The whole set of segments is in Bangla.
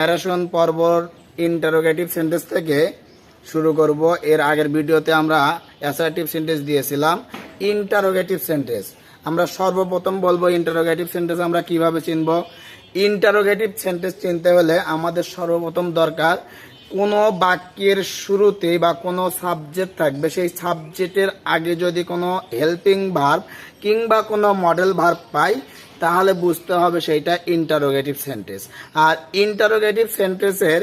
ন্যারেশন পর্বর ইন্টারোগেটিভ সেন্টেন্স থেকে শুরু করব। এর আগের ভিডিওতে আমরা অ্যাসার্টিভ সেন্টেন্স দিয়েছিলাম। ইন্টারোগেটিভ সেন্টেন্স আমরা সর্বপ্রথম বলবো। ইন্টারোগেটিভ সেন্টেন্স আমরা কিভাবে চিনব? ইন্টারোগেটিভ সেন্টেন্স চিনতে হলে আমাদের সর্বপ্রথম দরকার কোনো বাক্যের শুরুতে বা কোনো সাবজেক্ট থাকবে, সেই সাবজেক্টের আগে যদি কোনো হেল্পিং ভার্ব কিংবা কোনো মডেল ভার্ব পাই তাহলে বুঝতে হবে সেইটা ইন্টারোগেটিভ সেন্টেন্স। আর ইন্টারোগেটিভ সেন্টেন্সের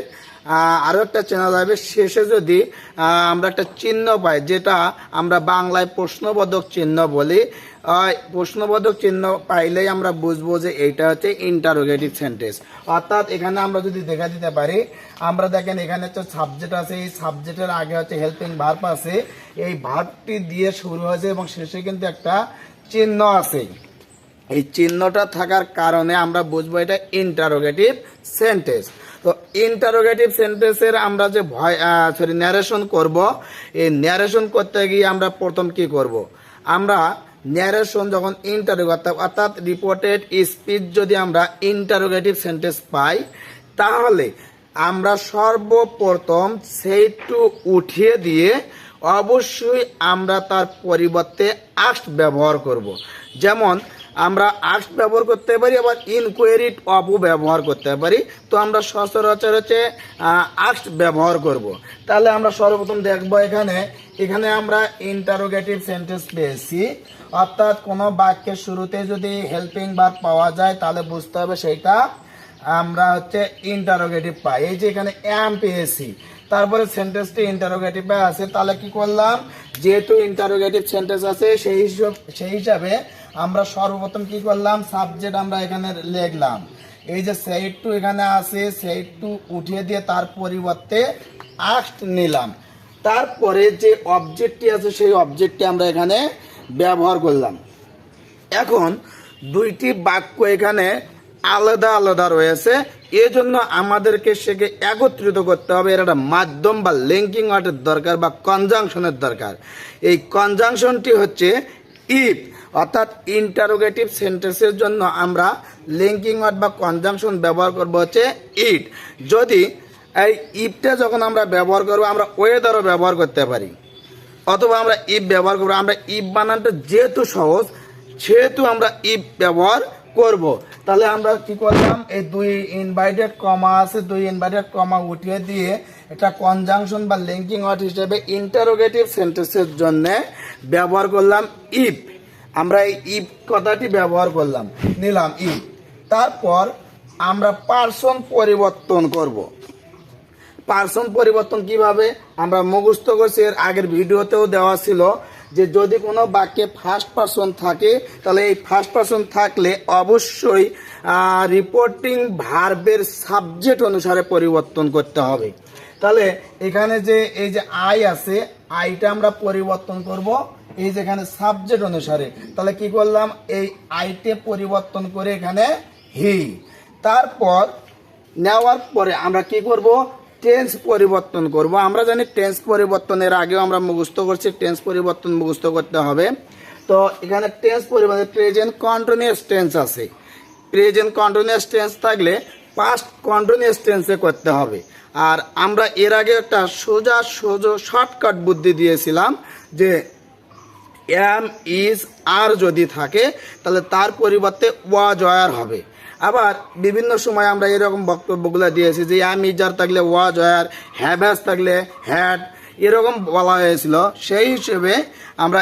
আরও একটা চেনা যাবে, শেষে যদি আমরা একটা চিহ্ন পাই, যেটা আমরা বাংলায় প্রশ্নবোধক চিহ্ন বলি। প্রশ্নবোধক চিহ্ন পাইলেই আমরা বুঝবো যে এইটা হচ্ছে ইন্টারোগেটিভ সেন্টেন্স। অর্থাৎ এখানে আমরা যদি দেখা দিতে পারি, আমরা দেখেন এখানে হচ্ছে সাবজেক্ট আছে, এই সাবজেক্টের আগে হচ্ছে হেল্পিং ভার্ব আছে, এই ভার্বটি দিয়ে শুরু হয়েছে এবং শেষে কিন্তু একটা চিহ্ন আছে। এই চিহ্নটা থাকার কারণে আমরা বুঝবো এটা ইন্টারোগেটিভ সেন্টেন্স। তো ইন্টারোগেটিভ সেন্টেন্সের আমরা যে ন্যারেশন করব, এই ন্যারেশন করতে গিয়ে আমরা প্রথম কি করব? আমরা ন্যারেশন যখন ইন্টারোগেটিভ অর্থাৎ রিপোর্টেড স্পিচ যদি আমরা ইন্টারোগেটিভ সেন্টেন্স পাই, তাহলে আমরা সর্বপ্রথম সেইটু উঠিয়ে দিয়ে অবশ্যই আমরা তার পরিবর্তে আস্ট ব্যবহার করব। যেমন আমরা আস্ট ব্যবহার করতে পারি, আবার ইনকোয়ারিড অফও ব্যবহার করতে পারি। তো আমরা সচরাচর হচ্ছে আস্ট ব্যবহার করব। তাহলে আমরা সর্বপ্রথম দেখব এখানে আমরা ইন্টারোগেটিভ সেন্টেন্স পেয়েছি। অর্থাৎ কোনো বাক্যের শুরুতে যদি হেল্পিং ভার্ব পাওয়া যায় তাহলে বুঝতে হবে সেইটা আমরা হচ্ছে ইন্টারোগেটিভ পাই। এই যে এখানে অ্যাম পেয়েছি, তারপরে সেন্টেন্সটি ইন্টারোগেটিভে আছে। তাহলে কি করলাম? যেহেতু ইন্টারোগেটিভ সেন্টেন্স আছে সেই হিসাবে আমরা সর্বপ্রথম কি করলাম? সাবজেক্ট আমরা এখানে লিখলাম। এই যে সেইট টু এখানে আছে, সেইট টু উঠিয়ে দিয়ে তার পরিবর্তে আস্ট নিলাম। তারপরে যে অবজেক্টটি আছে সেই অবজেক্টটি আমরা এখানে ব্যবহার করলাম। এখন দুইটি বাক্য এখানে আলাদা আলাদা রয়েছে, এজন্য আমাদেরকে সেকে একত্রিত করতে হবে। এর একটা মাধ্যম বা লিঙ্কিং ওয়ার্ডের দরকার বা কনজাংশনের দরকার। এই কনজাংশনটি হচ্ছে ইফ। অর্থাৎ ইন্টারোগেটিভ সেন্টেন্সের জন্য আমরা লিঙ্কিং ওয়ার্ড বা কনজাংশন ব্যবহার করব হচ্ছে ইট। যদি এই ইফটা যখন আমরা ব্যবহার করবো, আমরা ওয়েদারও ব্যবহার করতে পারি, অথবা আমরা ইফ ব্যবহার করবো। আমরা ইফ বানানটা যেহেতু সহজ, সেহেতু আমরা ইফ ব্যবহার করব। তাহলে আমরা কি করলাম? এই দুই ইনভাইটেড কমা আছে, দুই ইনভাইটেড কমা উঠিয়ে দিয়ে এটা কনজাংশন বা লিঙ্কিং ওয়ার্ড হিসেবে ইন্টারোগেটিভ সেন্টেন্সের জন্য ব্যবহার করলাম ইফ। আমরা এই ইফ কথাটি ব্যবহার করলাম, নিলাম ইফ। তারপর আমরা পার্সন পরিবর্তন করব। পার্সন পরিবর্তন কিভাবে আমরা মুখস্থ করছি, এর আগের ভিডিওতেও দেওয়া ছিল যে যদি কোনো বাক্যে ফার্স্ট পারসন থাকে তাহলে এই ফার্স্ট পারসন থাকলে অবশ্যই রিপোর্টিং ভার্বের সাবজেক্ট অনুসারে পরিবর্তন করতে হবে। তাহলে এখানে যে এই যে আই আছে, আইটা আমরা পরিবর্তন করব এই যে এখানে সাবজেক্ট অনুসারে। তাহলে কি করলাম? এই আইটে পরিবর্তন করে এখানে হি। তারপর নেওয়ার পরে আমরা কি করব? টেন্স পরিবর্তন করব। আমরা জানি টেন্স পরিবর্তনের আগেও আমরা মুখস্থ করছি, টেন্স পরিবর্তন মুখস্থ করতে হবে। তো এখানে টেন্স পরিবর্তন প্রেজেন্ট কন্টিনিউয়াস টেন্স আছে। প্রেজেন্ট কন্টিনিউয়াস টেন্স থাকলে পাস্ট কন্টিনিউয়াস টেন্সে করতে হবে। আর আমরা এর আগে একটা সোজা শর্টকাট বুদ্ধি দিয়েছিলাম যে এম ইজ আর যদি থাকে তাহলে তার পরিবর্তে ওয়াজ ওয়ার হবে। আবার বিভিন্ন সময় আমরা এরকম বক্তব্যগুলো দিয়েছি যে এম ইজ আর থাকলে ওয়াজ ওয়ার, হ্যাভ হ্যাজ থাকলে হ্যাড, এরকম বলা হয়েছিল। সেই হিসেবে আমরা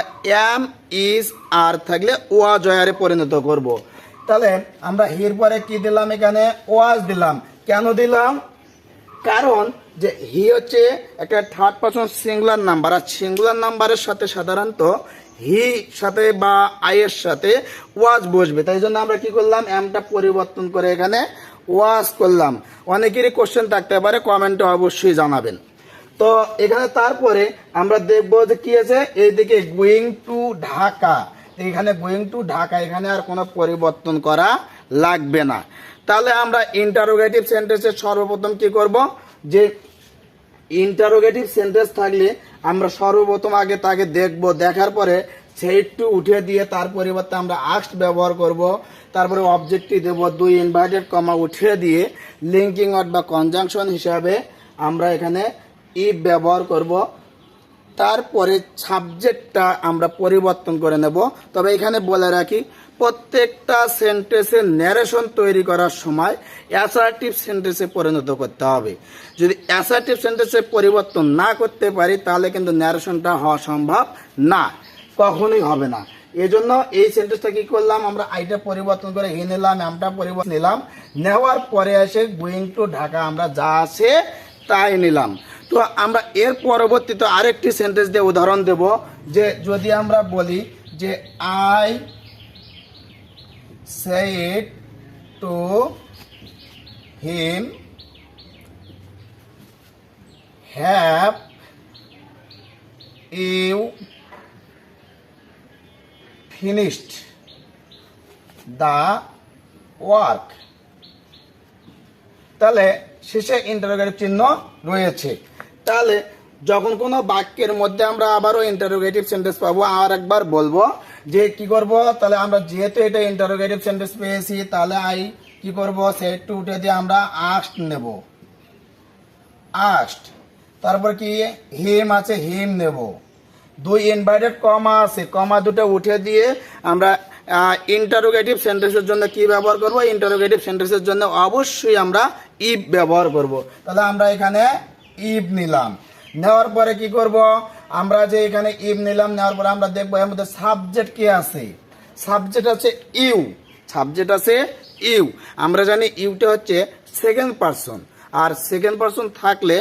এম ইজ আর থাকলে ওয়াজ ওয়ারে পরিণত করব। তাহলে আমরা হির পরে কি দিলাম? এখানে ওয়াজ দিলাম। কেন দিলাম? কারণ যে হি হচ্ছে একটা থার্ড পারসন সিঙ্গুলার নাম্বার, আর সিঙ্গুলার নাম্বারের সাথে সাধারণত হি সাথে বা আইয়ের সাথে ওয়াজ বসবে। তাই জন্য আমরা কি করলাম? এমটা পরিবর্তন করে এখানে ওয়াজ করলাম। অনেকেরই কোশ্চেন থাকতে পারে, কমেন্টে অবশ্যই জানাবেন। তো এখানে তারপরে আমরা দেখবো যে কি আছে, এইদিকে গোয়িং টু ঢাকা। এখানে গোয়িং টু ঢাকা, এখানে আর কোনো পরিবর্তন করা লাগবে না। তাহলে আমরা ইন্টারোগেটিভ সেন্টেন্সের সর্বপ্রথম কি করব? যে ইন্টারোগেটিভ সেন্টেন্স থাকলে আমরা সর্বপ্রথম আগে তাকে দেখব, দেখার পরে সেট টু উঠে দিয়ে তার পরিবর্তে আমরা আস্ট ব্যবহার করব। তারপরে অবজেক্টটি দেব 2 ইনভার্টেড কমা উঠে দিয়ে লিঙ্কিং ওয়ার্ড বা কনজাংশন হিসাবে আমরা এখানে ইফ ব্যবহার করব। তারপরে সাবজেক্টটা আমরা পরিবর্তন করে নেব। তবে এখানে বলে রাখি, প্রত্যেকটা সেন্টেন্সের ন্যারেশন তৈরি করার সময় অ্যাসার্টিভ সেন্টেন্সে পরিণত করতে হবে। যদি অ্যাসার্টিভ সেন্টেন্সে পরিবর্তন না করতে পারি তাহলে কিন্তু ন্যারেশনটা হওয়া সম্ভব না, কখনোই হবে না। এজন্য এই সেন্টেন্সটা কি করলাম, আমরা আইটা পরিবর্তন করে হি নিলাম, আমটা পরিবর্তন নিলাম, নেওয়ার পরে এসে গোয়িং টু ঢাকা আমরা যা আছে তাই নিলাম। তো আমরা এর পরবর্তীতে আরেকটি সেন্টেন্স দিয়ে উদাহরণ দেব, যে যদি আমরা বলি যে I said to him, have you finished the work? তাহলে শেষে ইন্টারোগেটিভ চিহ্ন রয়েছে। তাহলে যখন কোনো বাক্যের মধ্যে আমরা আবারও ইন্টারোগেটিভ সেন্টেন্স পাবো, আর একবার বলবো যে কি করব, তাহলে আমরা যেহেতু এটা ইন্টারোগেটিভ সেন্টেন্স পেয়েছি তাহলে আই কি করব, সেট টু উঠে দিয়ে আমরা আস্ট নেব, আস্ট। তারপর কি হিম আছে, হিম নেব। 2 ইনভার্টেড কমা আছে, কমা দুটো উঠে দিয়ে আমরা ইন্টারোগেটিভ সেন্টেন্সের জন্য কি ব্যবহার করব, ইন্টারোগেটিভ সেন্টেন্সের জন্য অবশ্যই আমরা ইফ ব্যবহার করব। তাহলে আমরা এখানে ইফ নিলাম, নেওয়ার পরে কি করব, আমরা যে এখানে ইফ নিলাম, নেওয়ার পরে আমরা দেখবো এর মধ্যে সাবজেক্ট কি আছে, সাবজেক্ট আছে ইউ, সাবজেক্ট আছে ইউ। আমরা জানি ইউটা হচ্ছে সেকেন্ড পারসন, আর সেকেন্ড পারসন থাকলে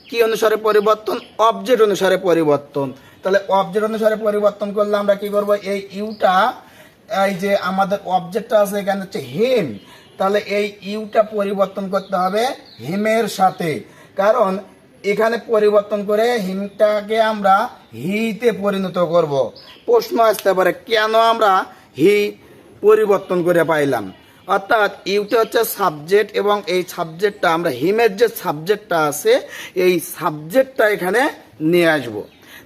কি অনুসারে পরিবর্তন, অবজেক্ট অনুসারে পরিবর্তন। তাহলে অবজেক্ট অনুসারে পরিবর্তন করলে আমরা কি করব, এই ইউটা, এই যে আমাদের অবজেক্টটা আছে এখানে হচ্ছে হিম, তাহলে এই ইউটা পরিবর্তন করতে হবে হিমের সাথে, কারণ এখানে পরিবর্তন করে হিমটাকে আমরা হিতে পরিণত করব। প্রশ্ন আসতে পারে কেন আমরা হি পরিবর্তন করে পাইলাম, অর্থাৎ ইউটা হচ্ছে সাবজেক্ট এবং এই সাবজেক্টটা আমরা হিমের যে সাবজেক্টটা আছে এই সাবজেক্টটা এখানে নিয়ে আসব।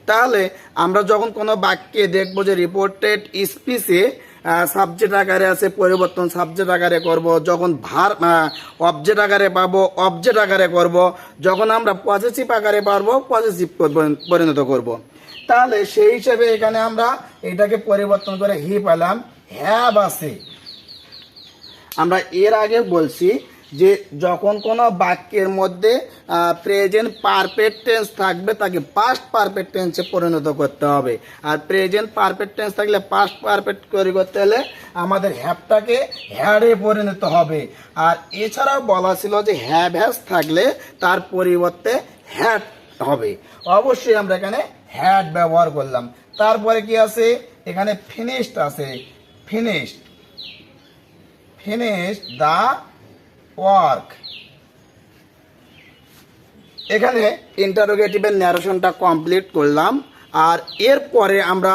তাহলে আমরা যখন কোনো বাক্যে দেখব যে রিপোর্টেড স্পিচে সাবজেক্ট আকারে আছে, পরিবর্তন সাবজেক্ট আকারে করব, যখন অবজেক্ট আকারে পাবো অবজেক্ট আকারে করব, যখন আমরা পজিটিভ আকারে পারবো পজিটিভ পরিণত করব। তাহলে সেই হিসেবে এখানে আমরা এটাকে পরিবর্তন করে হি পেলাম, হ্যাভ আছে। আমরা এর আগে বলছি যে যখন কোনো বাক্যের মধ্যে প্রেজেন্ট পারফেক্ট টেন্স থাকবে তাকে পাস্ট পারফেক্ট টেন্সে পরিণত করতে হবে, আর প্রেজেন্ট পারফেক্ট টেন্স থাকলে পাস্ট পারফেক্ট করতে হলে আমাদের হ্যাভটাকে হ্যাডে পরিণত হবে। আর এছাড়াও বলা ছিল যে হ্যাভ হ্যাজ থাকলে তার পরিবর্তে হ্যাড হবে, অবশ্যই আমরা এখানে হ্যাড ব্যবহার করলাম। তারপরে কি আছে, এখানে ফিনিশড আছে, ফিনিশড, ফিনিশড দ্য ওয়ার্ক। এখানে ইন্টারোগেটিভের ন্যারেশনটা কমপ্লিট করলাম, আর এরপরে আমরা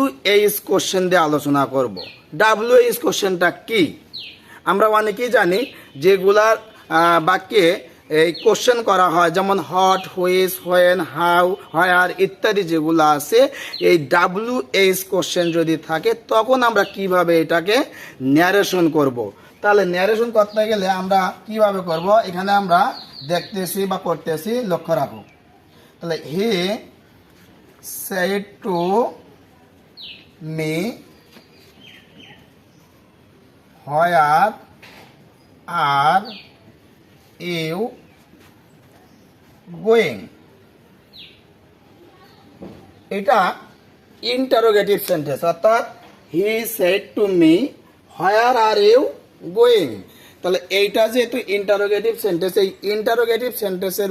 WH কোশ্চেন দিয়ে আলোচনা করব। WH কোশ্চেনটা কি, আমরা অনেকেই জানি যেগুলার বাক্যে এই কোশ্চেন করা হয়, যেমন হট, হুইচ, হোয়েন, হাউ, হোয়ার ইত্যাদি যেগুলো আছে, এই WH কোশ্চেন যদি থাকে তখন আমরা কিভাবে এটাকে ন্যারেশন করব। তাহলে ন্যারেশন করতে গেলে আমরা কিভাবে করব, এখানে আমরা দেখতেছি বা করতেছি, লক্ষ্য রাখো। তাহলে he said to me where are you going, এটা ইন্টারোগেটিভ সেন্টেন্স, অর্থাৎ he said to me where are you going. তাহলে এইটা যেহেতু ইন্টারোগেটিভ সেন্টেন্স, এই ইন্টারোগেটিভ সেন্টেন্সের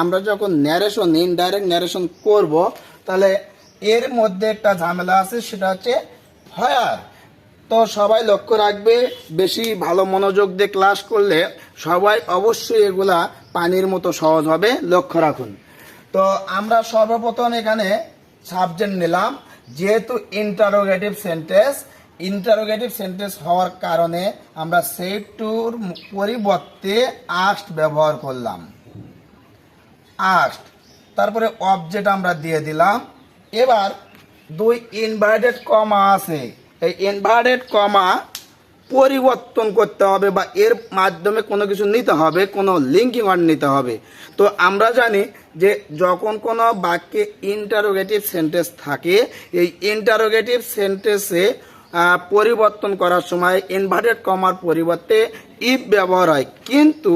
আমরা যখন ন্যারেশন, ইনডাইরেক্ট ন্যারেশন করব, তাহলে এর মধ্যে একটা ঝামেলা আছে, সেটা হচ্ছে হোয়ার। তো সবাই লক্ষ্য রাখবে, বেশি ভালো মনোযোগ দিয়ে ক্লাস করলে সবাই অবশ্যই এগুলা পানির মতো সহজ হবে, লক্ষ্য রাখুন। তো আমরা সর্বপ্রথম এখানে সাবজেক্ট নিলাম, যেহেতু ইন্টারোগেটিভ সেন্টেন্স, ইন্টারোগেটিভ সেন্টেন্স হওয়ার কারণে আমরা সেড টুর পরিবর্তে আস্ট ব্যবহার করলাম, আস্ট। তারপরে অবজেক্ট আমরা দিয়ে দিলাম। এবার দুই ইনভার্টেড কমা আছে, এই ইনভার্টেড কমা পরিবর্তন করতে হবে বা এর মাধ্যমে কোনো কিছু নিতে হবে, কোনো লিঙ্কিং ওয়ার্ড নিতে হবে। তো আমরা জানি যে যখন কোনো বাক্যে ইন্টারোগেটিভ সেন্টেন্স থাকে, এই ইন্টারোগেটিভ সেন্টেন্সে পরিবর্তন করার সময় ইনভার্টেড কমার পরিবর্তে ইফ ব্যবহার হয়। কিন্তু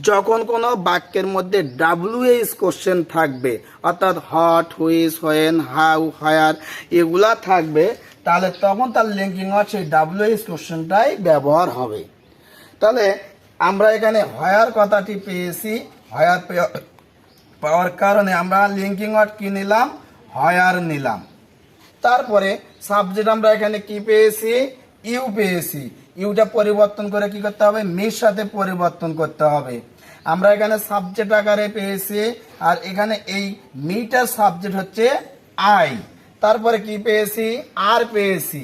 যখন কোনো বাক্যের মধ্যে WH কোশ্চেন থাকবে, অর্থাৎ what, which, when, how, where এগুলা থাকবে, তাহলে তখন তার লিঙ্কিং ওয়ার্ড সেই WH কোশ্চেনটাই ব্যবহার হবে। তাহলে আমরা এখানে হায়ার কথাটি পেয়েছি, হায়ার পাওয়ার কারণে আমরা লিঙ্কিং ওয়ার্ড কি নিলাম, হায়ার নিলাম। তারপরে সাবজেক্ট আমরা এখানে কি পেয়েছি, ইউ পেয়েছি। ইউটা পরিবর্তন করে কি করতে হবে, মির সাথে পরিবর্তন করতে হবে। আমরা এখানে সাবজেক্ট আকারে পেয়েছি, আর এখানে এই মিটার সাবজেক্ট হচ্ছে আই। তারপরে কি পেয়েছি, আর পেয়েছি।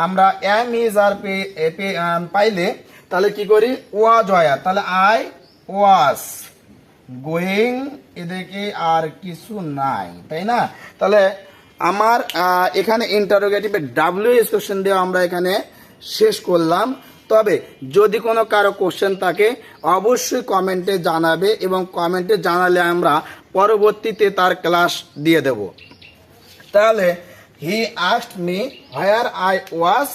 আমরা এম ইজ আর পাইলে তাহলে কি করি, ওয়াজ হয়, তাহলে আই ওয়াজ গোয়িং, এদিকে আর কিছু নাই, তাই না? তাহলে আমার এখানে ইন্টারোগেটিভে WH কোশ্চেন দিয়ে আমরা এখানে শেষ করলাম। তবে যদি কোনো কারো কোশ্চেন থাকে অবশ্যই কমেন্টে জানাবে, এবং কমেন্টে জানালে আমরা পরবর্তীতে তার ক্লাস দিয়ে দেব। তাহলে he asked me where I was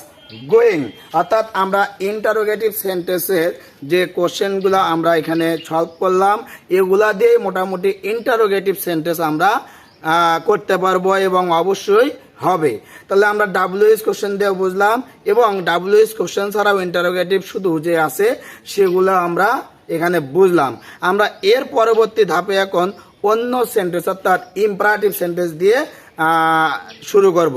going, অর্থাৎ আমরা ইন্টারোগেটিভ সেন্টেন্সের যে কোশ্চেনগুলো আমরা এখানে সলভ করলাম, এগুলা দিয়ে মোটামুটি ইন্টারোগেটিভ সেন্টেন্স আমরা করতে পারবো এবং অবশ্যই হবে। তাহলে আমরা WH কোশ্চেন দিয়ে বুঝলাম, এবং WH কোশ্চেন ছাড়াও ইন্টারোগেটিভ শুধু যে আছে সেগুলো আমরা এখানে বুঝলাম। আমরা এর পরবর্তী ধাপে এখন অন্য সেন্টেন্স অর্থাৎ ইম্পারেটিভ সেন্টেন্স দিয়ে শুরু করব।